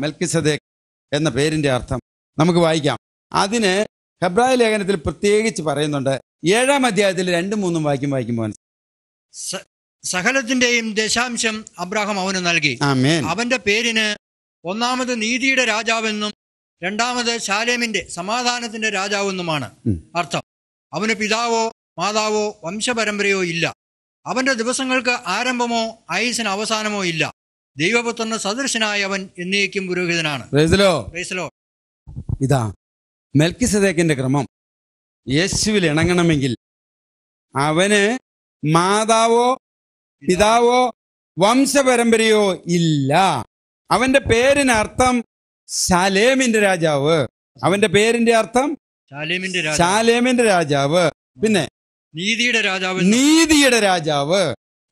മെൽക്കിസദേക്ക് എന്ന പേരിന്റെ അർത്ഥം നമുക്ക് വായിക്കാം. അതിന് ഹെബ്രായ ലേഖനത്തിൽ പ്രത്യേകിച്ച് പറയുന്നുണ്ട്. 7-ാം അധ്യായത്തിൽ 2-3 വായിക്കുമ്പോൾ സകലത്തിന്റെയും ദശാംശം അബ്രാഹാം അവന് നൽകി. ആമേൻ. അവന്റെ പേരിന് ഒന്നാമത് നീതിയുടെ രാജാവെന്നും രണ്ടാമത് ശാലേമിന്റെ സമാധാനത്തിന്റെ രാജാവെന്നുമാണ് അർത്ഥം. അവന് പിതാവോ മാതാവോ വംശപരമ്പരയോ ഇല്ല. അവന്റെ ദിവസങ്ങൾക്ക് ആരംഭമോ ആയുസിന് അവസാനമോ ഇല്ല. ദൈവപുത്രന് സദൃശനായ അവൻ എന്നേക്കും പുരോഹിതനാണ്. ഇതാ മെൽക്കിസദേക്കിന്റെ ക്രമം. യേശുവിൽ ഇണങ്ങണമെങ്കിൽ അവന് മാതാവോ പിതാവോ വംശപരമ്പരയോ ഇല്ല. അവന്റെ പേരിനർത്ഥം ശാലേമിന്റെ രാജാവ്. അവന്റെ പേരിന്റെ അർത്ഥം ശാലേമിന്റെ രാജാവ്. പിന്നെ നീതിയുടെ രാജാവ്.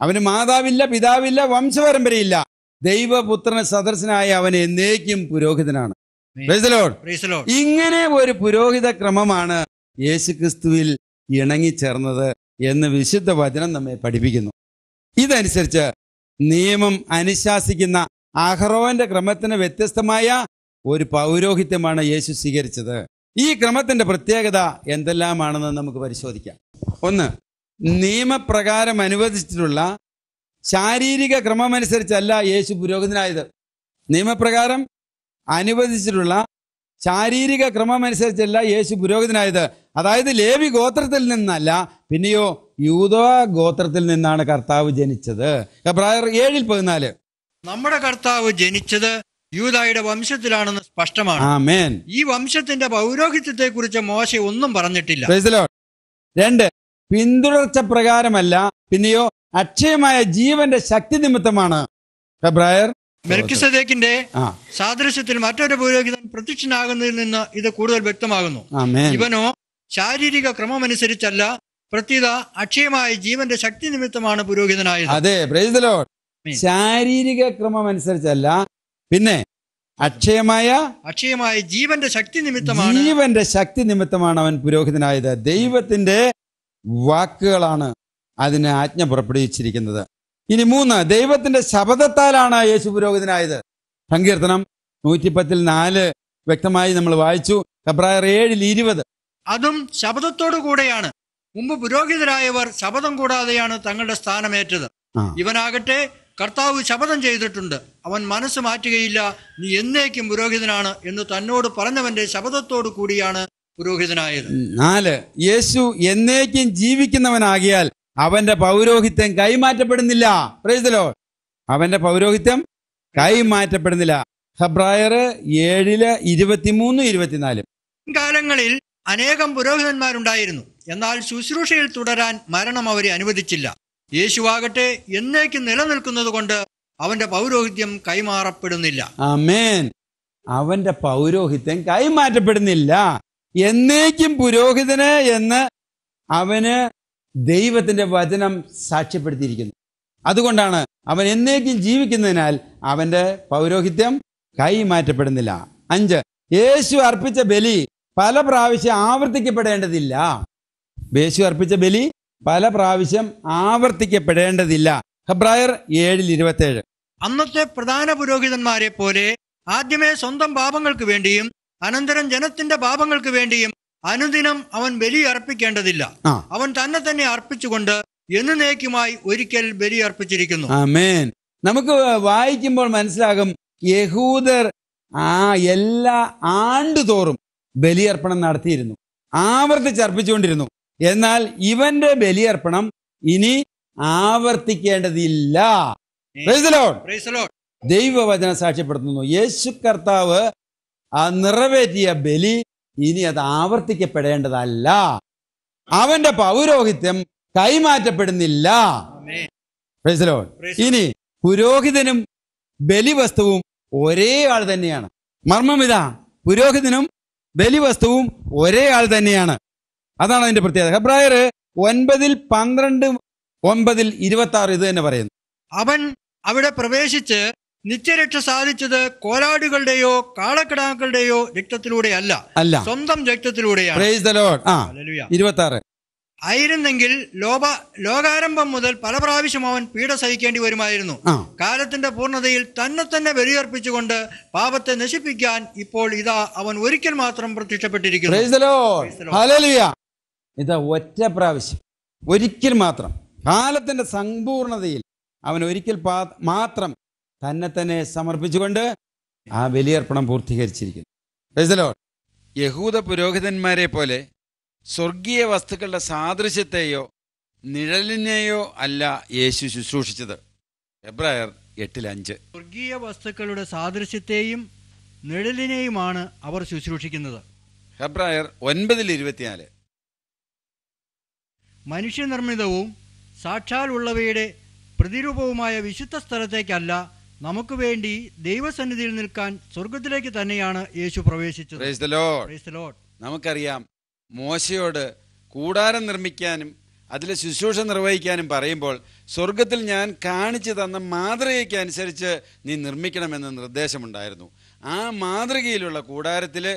അവന് മാതാവില്ല, പിതാവില്ല, വംശപരമ്പരയില്ല. ദൈവപുത്രന് സദൃശനായ അവൻ എന്നേക്കും പുരോഹിതനാണ്. ഇങ്ങനെ ഒരു പുരോഹിത ക്രമമാണ് യേശുക്രിസ്തുവിൽ ഇണങ്ങിച്ചേർന്നത് എന്ന് വിശുദ്ധ വചനം നമ്മെ പഠിപ്പിക്കുന്നു. ഇതനുസരിച്ച് നിയമം അനുശാസിക്കുന്ന അഹറോന്റെ ക്രമത്തിന് വ്യത്യസ്തമായ ഒരു പൗരോഹിത്യമാണ് യേശു സ്വീകരിച്ചത്. ഈ ക്രമത്തിന്റെ പ്രത്യേകത എന്തെല്ലാമാണെന്ന് നമുക്ക് പരിശോധിക്കാം. 1, നിയമപ്രകാരം അനുവദിച്ചിട്ടുള്ള ശാരീരിക ക്രമമനുസരിച്ചല്ല യേശു പുരോഹിതനായത്. നിയമപ്രകാരം അനുവദിച്ചിട്ടുള്ള ശാരീരിക ക്രമമനുസരിച്ചല്ല യേശു പുരോഹിതനായത്. അതായത് ലേവി ഗോത്രത്തിൽ നിന്നല്ല, പിന്നെയോ യൂദാ ഗോത്രത്തിൽ നിന്നാണ് കർത്താവ് ജനിച്ചത്. എബ്രായർ 7:14 നമ്മുടെ കർത്താവ് ജനിച്ചത് യൂദായുടെ വംശത്തിലാണെന്ന് സ്പഷ്ടമാണ്. ആമേൻ. ഈ വംശത്തിന്റെ പൗരോഹിത്യത്തെ കുറിച്ച് മോശെ ഒന്നും പറഞ്ഞിട്ടില്ല. 2, പിന്തുടർച്ച പ്രകാരമല്ല, പിന്നെയോ അക്ഷയമായ ജീവന്റെ ശക്തി നിമിത്തമാണ്. എബ്രായർ മെൽക്കിസദേക്കിന്റെ സാദൃശ്യത്തിൽ മറ്റൊരു പുരോഹിതൻ പ്രത്യക്ഷനാകുന്നതിൽ നിന്ന് ഇത് കൂടുതൽ വ്യക്തമാകുന്നു. ഇവനോ ശാരീരിക ക്രമമനുസരിച്ചല്ല, പ്രത്യേക അക്ഷയമായ ജീവന്റെ ശക്തി നിമിത്തമാണ് പുരോഹിതനായത്. അതെ, പ്രൈസ് ദി ലോർഡ്. ശാരീരിക ക്രമമനുസരിച്ചല്ല, പിന്നെ അക്ഷയമായ ജീവന്റെ ശക്തി നിമിത്തമാണ് അവൻ പുരോഹിതനായത്. ദൈവത്തിന്റെ വാക്കുകളാണ് അതിന് ആജ്ഞ പുറപ്പെടുവിച്ചിരിക്കുന്നത്. ഇനി 3, ദൈവത്തിന്റെ ശബ്ദത്താലാണ് യേശു പുരോഹിതനായത്. സങ്കീർത്തനം 110:4 വ്യക്തമായി നമ്മൾ വായിച്ചു. എബ്രായർ 7:20 അതും ശബ്ദത്തോടു കൂടെയാണ്. മുമ്പ് പുരോഹിതരായവർ ശബ്ദം കൂടാതെയാണ് തങ്ങളുടെ സ്ഥാനമേറ്റത്. ഇവനാകട്ടെ കർത്താവ് ശപഥം ചെയ്തിട്ടുണ്ട്, അവൻ മനസ്സ് മാറ്റുകയില്ല, നീ എന്നേക്കും പുരോഹിതനാണ് എന്ന് തന്നോട് പറഞ്ഞവന്റെ ശപഥത്തോടു കൂടിയാണ് പുരോഹിതനായത്. 4, യേശു എന്നേക്കും ജീവിക്കുന്നവനാകിയാൽ അവന്റെ പൗരോഹിത്യം കൈമാറ്റപ്പെടുന്നില്ല. Price the Lord. അവന്റെ പൗരോഹിത്യം കൈമാറ്റപ്പെടുന്നില്ല. ഹെബ്രായർ 7:23-24 കാലങ്ങളിൽ അനേകം പുരോഹിതന്മാരുണ്ടായിരുന്നു, എന്നാൽ ശുശ്രൂഷയിൽ തുടരാൻ മരണം അവരെ അനുവദിച്ചില്ല. യേശുവാകട്ടെ എന്നേക്കും നിലനിൽക്കുന്നത് കൊണ്ട് അവന്റെ പൗരോഹിത്യം കൈമാറപ്പെടുന്നില്ല. ആമേൻ. അവന്റെ പൗരോഹിത്യം കൈമാറ്റപ്പെടുന്നില്ല. എന്നേക്കും പുരോഹിതന് എന്ന് അവന് ദൈവത്തിന്റെ വചനം സാക്ഷ്യപ്പെടുത്തിയിരിക്കുന്നു. അതുകൊണ്ടാണ് അവൻ എന്നേക്കും ജീവിക്കുന്നതിനാൽ അവന്റെ പൗരോഹിത്യം കൈമാറ്റപ്പെടുന്നില്ല. 5, യേശു അർപ്പിച്ച ബലി പല പ്രാവശ്യം ആവർത്തിക്കപ്പെടേണ്ടതില്ല. യേശു അർപ്പിച്ച ബലി പല പ്രാവശ്യം ആവർത്തിക്കപ്പെടേണ്ടതില്ല. ഹെബ്രായർ 7:27 അന്നത്തെ പ്രധാന പുരോഹിതന്മാരെ പോലെ ആദ്യമേ സ്വന്തം പാപങ്ങൾക്ക് വേണ്ടിയും അനന്തരം ജനത്തിന്റെ പാപങ്ങൾക്ക് വേണ്ടിയും അനുദിനം അവൻ ബലി അർപ്പിക്കേണ്ടതില്ല. അവൻ തന്നെ അർപ്പിച്ചുകൊണ്ട് എന്നേക്കുമായി ഒരിക്കൽ ബലി അർപ്പിച്ചിരിക്കുന്നു. ആമേൻ. നമുക്ക് വായിക്കുമ്പോൾ മനസ്സിലാകും, യഹൂദർ എല്ലാ ആണ്ടുതോറും ബലിയർപ്പണം നടത്തിയിരുന്നു, ആവർത്തിച്ച് അർപ്പിച്ചുകൊണ്ടിരുന്നു. എന്നാൽ ഇവന്റെ ബലിയർപ്പണം ഇനി ആവർത്തിക്കേണ്ടതില്ല. ദൈവവചനം സാക്ഷ്യപ്പെടുത്തുന്നു, യേശു കർത്താവ് നിറവേറ്റിയ ബലി ഇനി അത് ആവർത്തിക്കപ്പെടേണ്ടതല്ല. അവന്റെ പൗരോഹിത്യം കൈമാറ്റപ്പെടുന്നില്ല. ഇനി പുരോഹിതനും ബലിവസ്തുവും ഒരേ ആൾ തന്നെയാണ്. മർമ്മം ഇതാ, പുരോഹിതനും ബലിവസ്തുവും ഒരേ ആൾ തന്നെയാണ്. അതാണ് അതിന്റെ പ്രത്യേകത. ഹെബ്രായർ 9:12-9:26 ഇത് തന്നെ പറയുന്നു. അവൻ അവിടെ പ്രവേശിച്ച് നിത്യരക്ഷ സാധിച്ചത് കോലാടുകളുടെയോ കാളക്കിടാക്കളുടെയോ രക്തത്തിലൂടെ അല്ല, സ്വന്തം രക്തത്തിലൂടെയാണ്. 26 ആയിരുന്നെങ്കിൽ ലോകാരംഭം മുതൽ പല പ്രാവശ്യം അവൻ പീഡ സഹിക്കേണ്ടി വരുമായിരുന്നു. കാലത്തിന്റെ പൂർണ്ണതയിൽ തന്നെ ബലിയർപ്പിച്ചുകൊണ്ട് പാപത്തെ നശിപ്പിക്കാൻ ഇപ്പോൾ ഇതാ അവൻ ഒരിക്കൽ മാത്രം പ്രത്യക്ഷപ്പെട്ടിരിക്കുന്നു. ഇതാ ഒറ്റ പ്രാവശ്യം, ഒരിക്കൽ മാത്രം, കാലത്തിന്റെ സമ്പൂർണതയിൽ അവൻ ഒരിക്കൽ മാത്രം തന്നെ സമർപ്പിച്ചുകൊണ്ട് ആ ബലിയർപ്പണം പൂർത്തീകരിച്ചിരിക്കുന്നു. Praise the Lord. യഹൂദ പുരോഹിതന്മാരെ പോലെ സ്വർഗീയ വസ്തുക്കളുടെ സാദൃശ്യത്തെയോ നിഴലിനെയോ അല്ല യേശു ശുശ്രൂഷിച്ചത്. എബ്രായർ 8:5. സ്വർഗീയ വസ്തുക്കളുടെ സാദൃശ്യത്തെയും നിഴലിനെയുമാണ് അവർ ശുശ്രൂഷിക്കുന്നത്. എബ്രായർ 9:24. മനുഷ്യനിർമ്മിതവും സാക്ഷാൽ ഉള്ളവയുടെ പ്രതിരൂപവുമായ വിശുദ്ധ സ്ഥലത്തേക്കല്ല, നമുക്ക് വേണ്ടി ദൈവസന്നിധിയിൽ നിൽക്കാൻ സ്വർഗത്തിലേക്ക് തന്നെയാണ് യേശു പ്രവേശിച്ചത്. Price the Lord. നമുക്കറിയാം, മോശയോട് കൂടാരം നിർമ്മിക്കാനും അതിലെ ശുശ്രൂഷ നിർവഹിക്കാനും പറയുമ്പോൾ സ്വർഗത്തിൽ ഞാൻ കാണിച്ചു തന്ന മാതൃകയ്ക്ക് അനുസരിച്ച് നീ നിർമ്മിക്കണമെന്ന് നിർദ്ദേശമുണ്ടായിരുന്നു. ആ മാതൃകയിലുള്ള കൂടാരത്തിൽ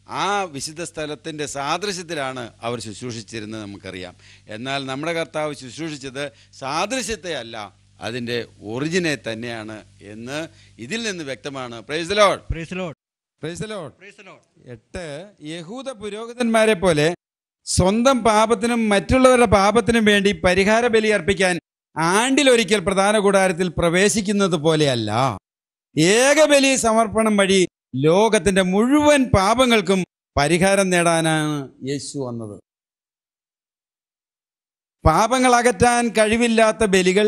ആ വിശുദ്ധ സ്ഥലത്തിൻ്റെ സാദൃശ്യത്തിലാണ് അവർ ശുശ്രൂഷിച്ചിരുന്നത് നമുക്കറിയാം. എന്നാൽ നമ്മുടെ കർത്താവ് ശുശ്രൂഷിച്ചത് സാദൃശ്യത്തെ അല്ല, അതിൻ്റെ ഒറിജിനെ തന്നെയാണ് എന്ന് ഇതിൽ നിന്ന് വ്യക്തമാണ്. Price the Lord. Price the Lord. Price the Lord. 8. യഹൂദ പുരോഹിതന്മാരെ പോലെ സ്വന്തം പാപത്തിനും മറ്റുള്ളവരുടെ പാപത്തിനും വേണ്ടി പരിഹാര ബലി അർപ്പിക്കാൻ ആണ്ടിലൊരിക്കൽ പ്രധാന കൂടാരത്തിൽ പ്രവേശിക്കുന്നത് പോലെയല്ല, ഏകബലി സമർപ്പണം വഴി ലോകത്തിന്റെ മുഴുവൻ പാപങ്ങൾക്കും പരിഹാരം നേടാനാണ് യേശു വന്നത്. പാപങ്ങൾ അകറ്റാൻ കഴിവില്ലാത്ത ബലികൾ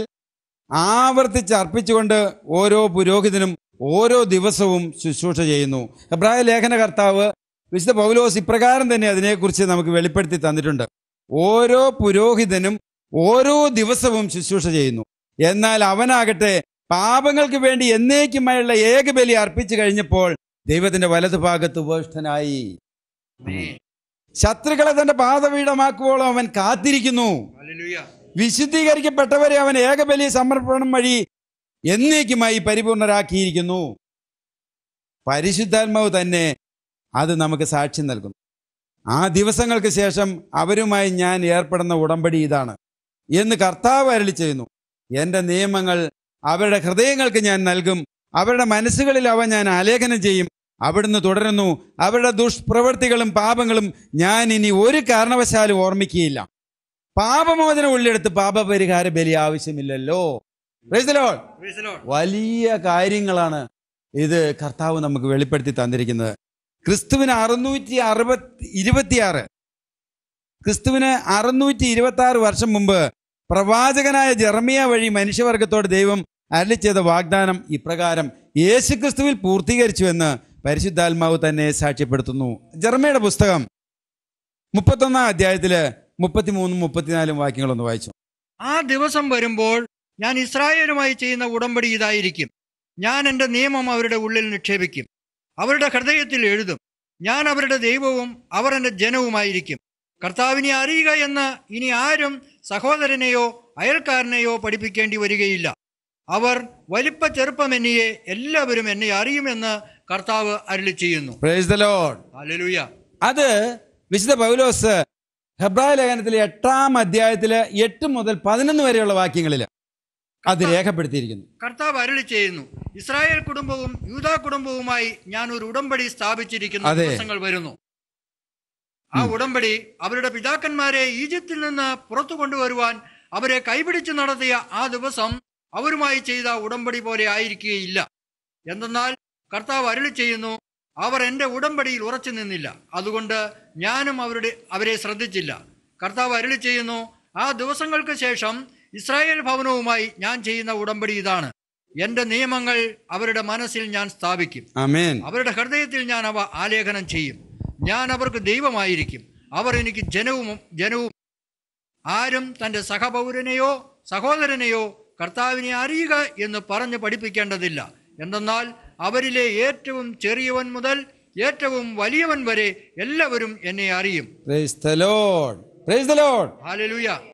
ആവർത്തിച്ച് അർപ്പിച്ചുകൊണ്ട് ഓരോ പുരോഹിതനും ഓരോ ദിവസവും ശുശ്രൂഷ ചെയ്യുന്നു. എബ്രായ ലേഖന കർത്താവ് വിശുദ്ധ പൗലോസ് ഇപ്രകാരം തന്നെ അതിനെക്കുറിച്ച് നമുക്ക് വെളിപ്പെടുത്തി തന്നിട്ടുണ്ട്. ഓരോ പുരോഹിതനും ഓരോ ദിവസവും ശുശ്രൂഷ ചെയ്യുന്നു. എന്നാൽ അവനാകട്ടെ പാപങ്ങൾക്ക് വേണ്ടി എന്നേക്കുമായുള്ള ഏകബലി അർപ്പിച്ചു കഴിഞ്ഞപ്പോൾ ദൈവത്തിന്റെ വലതുഭാഗത്ത് ഉപവിഷ്ടനായി. ശത്രുക്കളെ തന്റെ പാദപീഠമാക്കുവോളം അവൻ കാത്തിരിക്കുന്നു. വിശുദ്ധീകരിക്കപ്പെട്ടവരെ അവൻ ഏകബലി സമർപ്പണം വഴി എന്നേക്കുമായി പരിപൂർണരാക്കിയിരിക്കുന്നു. പരിശുദ്ധാത്മാവ് തന്നെ അത് നമുക്ക് സാക്ഷ്യം നൽകുന്നു. ആ ദിവസങ്ങൾക്ക് ശേഷം അവരുമായി ഞാൻ ഏർപ്പെടുന്ന ഉടമ്പടി ഇതാണ് എന്ന് കർത്താവ് അരുളി ചെയ്യുന്നു. എൻ്റെ നിയമങ്ങൾ അവരുടെ ഹൃദയങ്ങൾക്ക് ഞാൻ നൽകും, അവരുടെ മനസ്സുകളിൽ അവ ഞാൻ ആലേഖനം ചെയ്യും. അവിടുന്ന് തുടരുന്നു, അവരുടെ ദുഷ്പ്രവൃത്തികളും പാപങ്ങളും ഞാൻ ഇനി ഒരു കാരണവശാലും ഓർമ്മിക്കുകയില്ല. പാപമോചനം ഉള്ളിടത്ത് പാപപരിഹാര ബലി ആവശ്യമില്ലല്ലോ. Price the Lord. വലിയ കാര്യങ്ങളാണ് ഇത് കർത്താവ് നമുക്ക് വെളിപ്പെടുത്തി തന്നിരിക്കുന്നത്. ക്രിസ്തുവിന് 626 വർഷം മുമ്പ് പ്രവാചകനായ ജെറമിയ വഴി മനുഷ്യവർഗത്തോട് ദൈവം അരുളി ചെയ്ത വാഗ്ദാനം ഇപ്രകാരം യേശു ക്രിസ്തുവിൽ പൂർത്തീകരിച്ചു എന്ന് പരിശുദ്ധാത്മാവ് തന്നെ സാക്ഷ്യപ്പെടുത്തുന്നു. ജെറമിയയുടെ പുസ്തകം 31-ാം അധ്യായത്തില് 33-34 വാക്യങ്ങളൊന്ന് വായിച്ചു. ആ ദിവസം വരുമ്പോൾ ഞാൻ ഇസ്രായേലുമായി ചെയ്യുന്ന ഉടമ്പടി ഇതായിരിക്കും. ഞാൻ എൻ്റെ നിയമം അവരുടെ ഉള്ളിൽ നിക്ഷേപിക്കും, അവരുടെ ഹൃദയത്തിൽ എഴുതും. ഞാൻ അവരുടെ ദൈവവും അവർ എൻ്റെ ജനവുമായിരിക്കും. കർത്താവിനെ അറിയുക എന്ന് ഇനി ആരും സഹോദരനെയോ അയൽക്കാരനെയോ പഠിപ്പിക്കേണ്ടി വരികയില്ല. അവർ വലിപ്പ ചെറുപ്പമെന്നിയെ എല്ലാവരും എന്നെ അറിയുമെന്ന് കർത്താവ് അരുളി ചെയ്യുന്നു. Price the Lord. ഹല്ലേലൂയ. അത് വിശുദ്ധ പൗലോസ് ഹെബ്രായ ലേഖനത്തിലെ 8-ാം അധ്യായത്തില് 8 മുതൽ 11 വരെയുള്ള വാക്യങ്ങളിൽ അത് രേഖപ്പെടുത്തിയിരിക്കുന്നു. കർത്താവ് അരുളി ചെയ്യുന്നു, ഇസ്രായേൽ കുടുംബവും യൂദാ കുടുംബവുമായി ഞാൻ ഒരു ഉടമ്പടി സ്ഥാപിച്ചിരിക്കുന്ന ദിവസങ്ങൾ വരുന്നു. ആ ഉടമ്പടി അവരുടെ പിതാക്കന്മാരെ ഈജിപ്തിൽ നിന്ന് പുറത്തു കൊണ്ടുവരുവാൻ അവരെ കൈപിടിച്ച് നടത്തിയ ആ ദിവസം അവരുമായി ചെയ്ത ഉടമ്പടി പോലെ ആയിരിക്കുകയില്ല. എന്തെന്നാൽ കർത്താവ് അരുളി ചെയ്യുന്നു, അവർ എൻ്റെ ഉടമ്പടിയിൽ ഉറച്ചു നിന്നില്ല, അതുകൊണ്ട് ഞാനും അവരെ ശ്രദ്ധിച്ചില്ല. കർത്താവ് അരുളി ചെയ്യുന്നു, ആ ദിവസങ്ങൾക്ക് ശേഷം ഇസ്രായേൽ ഭവനവുമായി ഞാൻ ചെയ്യുന്ന ഉടമ്പടി ഇതാണ്. എൻ്റെ നിയമങ്ങൾ അവരുടെ മനസ്സിൽ ഞാൻ സ്ഥാപിക്കും, ആമേൻ. അവരുടെ ഹൃദയത്തിൽ ഞാൻ അവ ആലേഖനം ചെയ്യും. ഞാൻ അവർക്ക് ദൈവമായിരിക്കും, അവർ എനിക്ക് ജനവും. ആരും തൻ്റെ സഹപൗരനെയോ സഹോദരനെയോ കർത്താവിനെ അറിയുക എന്ന് പറഞ്ഞ് പഠിപ്പിക്കേണ്ടതില്ല. എന്തെന്നാൽ അവരിലെ ഏറ്റവും ചെറിയവൻ മുതൽ ഏറ്റവും വലിയവൻ വരെ എല്ലാവരും എന്നെ അറിയും. Price the Lord. Price the Lord. Hallelujah.